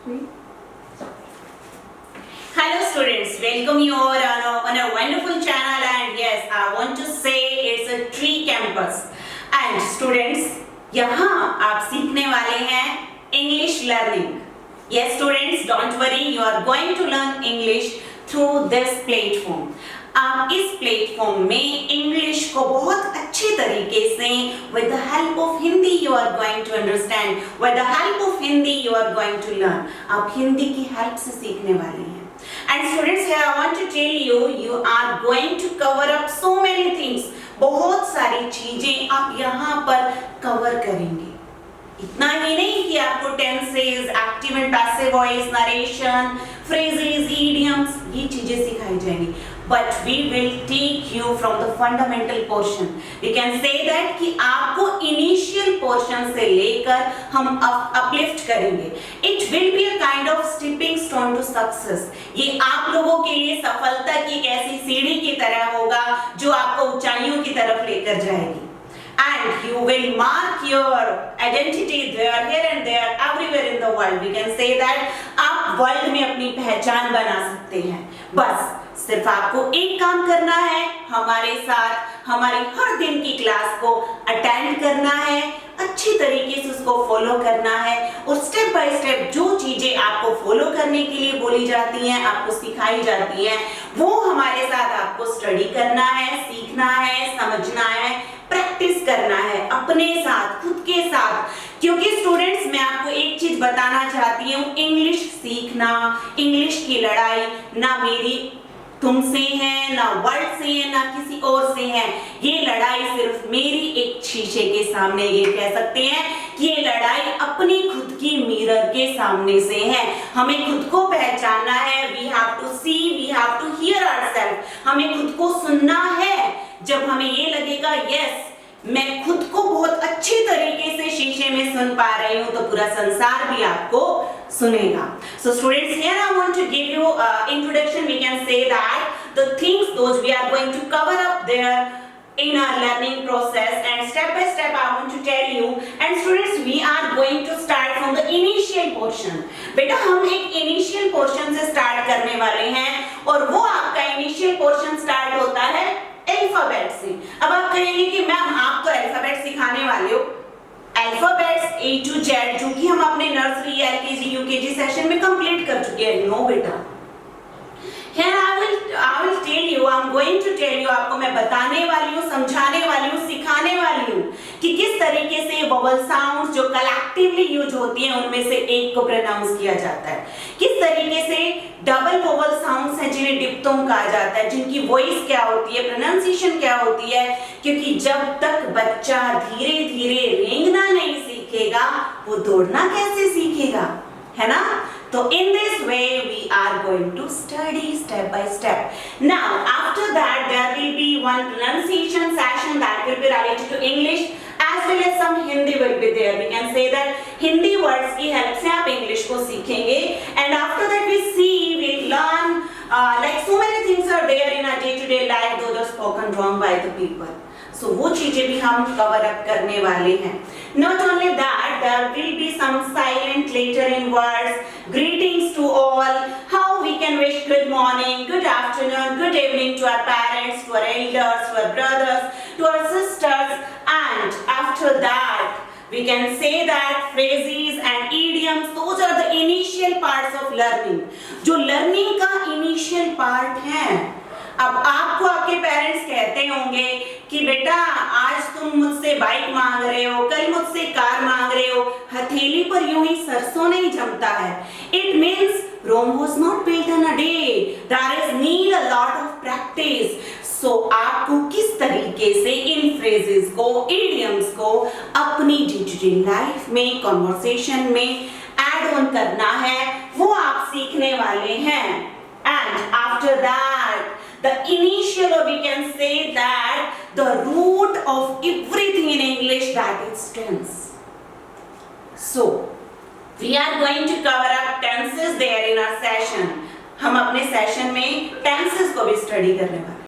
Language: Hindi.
Hello students, welcome you all on a wonderful channel, and yes, I want to say it's a tree campus. And students, यहाँ आप सीखने वाले हैं English learning. Yes students, don't worry, you are going to learn English through this platform. आप इस प्लेटफॉर्म में इंग्लिश को बहुत अच्छे तरीके से with the help of Hindi you are going to understand, with the help of Hindi you are going to learn. आप हिंदी की हेल्प से सीखने वाले हैं. And students, here I want to tell you, you are going to cover up so many things. बहुत सारी चीजें आप यहाँ पर कवर करेंगे. इतना ही नहीं कि आपको tenses, active and passive voice, narration, phrases, idioms, ये चीजें सिखाई जाएंगी. But we will take you from the fundamental portion. We can say that कि आपको initial portion से लेकर हम uplift करेंगे. It will be a kind of stepping stone to success. ये आप लोगों के लिए सफलता की एक ऐसी सीढ़ी की तरह होगा जो आपको ऊंचाइयों की तरफ लेकर जाएगी. And you will mark your identity there, here and there, everywhere in the world. We can say that आप वर्ल्ड में अपनी पहचान बना सकते हैं. बस सिर्फ आपको एक काम करना है, हमारे साथ हमारी हर दिन की क्लास को अटेंड करना है, अच्छी तरीके से उसको फॉलो करना है, और स्टेप बाय स्टेप जो चीजें आपको फॉलो करने के लिए बोली जाती हैं, आपको सिखाई जाती हैं, वो हमारे साथ आपको स्टडी करना है, सीखना है, समझना है, प्रैक्टिस करना है अपने साथ, खुद के साथ. क्योंकि स्टूडेंट्स, मैं आपको एक चीज बताना चाहती हूँ, इंग्लिश सीखना, इंग्लिश की लड़ाई ना मेरी तुमसे है, ना वर्ल्ड से है, ना किसी और से है. ये लड़ाई सिर्फ मेरी एक शीशे के सामने, ये कह सकते हैं कि ये लड़ाई अपनी खुद की मिरर के सामने से है. हमें खुद को पहचानना है. We have to see, we have to hear ourselves. हमें खुद को सुनना है. जब हमें ये लगेगा यस, मैं खुद को बहुत अच्छी तरीके से शीशे में सुन पा रही हूँ, तो पूरा संसार भी आपको सुनेगा. So students, here I want to give you introduction. We can say that the things those we are going to cover up there in our learning process, and step by step I want to tell you. And students, we are going to start from the initial portion. बेटा, हम एक initial portion से start करने वाले हैं, और वो आपका initial portion start होता है अल्फाबेट से. अब आप कहेंगे कि मैम आप तो अल्फाबेट सिखाने वाले हो. अल्फाबेट्स A to Z जो कि हम अपने नर्सरी, एलकेजी, यूकेजी सेशन में कंप्लीट कर चुके हैं. नो बेटा, here I will tell you, I'm going to tell you, आपको मैं बताने वाली हूँ, समझाने वाली हूँ, सिखाने वाली हूँ कि किस तरीके से वोवल साउंड्स जो कलेक्टिवली यूज होती हैं उनमें से एक को प्रोनाउंस किया जाता है. किस तरीके से डबल वोवल साउंड्स हैं जिन्हें डिप्थोंग कहा जाता है, जिनकी वॉइस क्या होती है, प्रोनाउंसिएशन क्या होती है. क्योंकि जब तक बच्चा धीरे धीरे रेंगना नहीं सीखेगा, वो दौड़ना कैसे सीखेगा, है ना. So in this way we are going to study step by step. Now after that there will be one pronunciation session that will be related to English, as well as some Hindi will be there. We can say that Hindi words की help से आप English को सीखेंगे. And after that we learn like so many things are there in our day-to-day life, those are spoken wrong by the people. So वो चीजें भी हम cover up करने वाले हैं. Not only that, there will be some silent lettering words, greetings to all, how we can wish good morning, good afternoon, good evening to our parents, to our elders, to our brothers, to our sisters. And after that, we can say that phrases and idioms, those are the initial parts of learning. जो learning का initial part है. अब आपको आपके पेरेंट्स कहते होंगे कि बेटा आज तुम मुझसे बाइक मांग रहे हो, कल मुझसे कार मांग रहे हो, हथेली पर यूं ही सरसों नहीं जमता है. It means Rome was not built in a day. There is need a lot of practice. So आपको किस तरीके से इन फ्रेजेस को, इडियम्स को अपनी डे-टू-डे लाइफ में, कॉन्वर्सेशन में ऐड ऑन करना है, वो आप सीखने वाले हैं. And after that, the initial, or we can say that the root of everything in English, that is tense. So we are going to cover up tenses there in our session. हम अपने सेशन में tenses को भी स्टडी करने वाले हैं.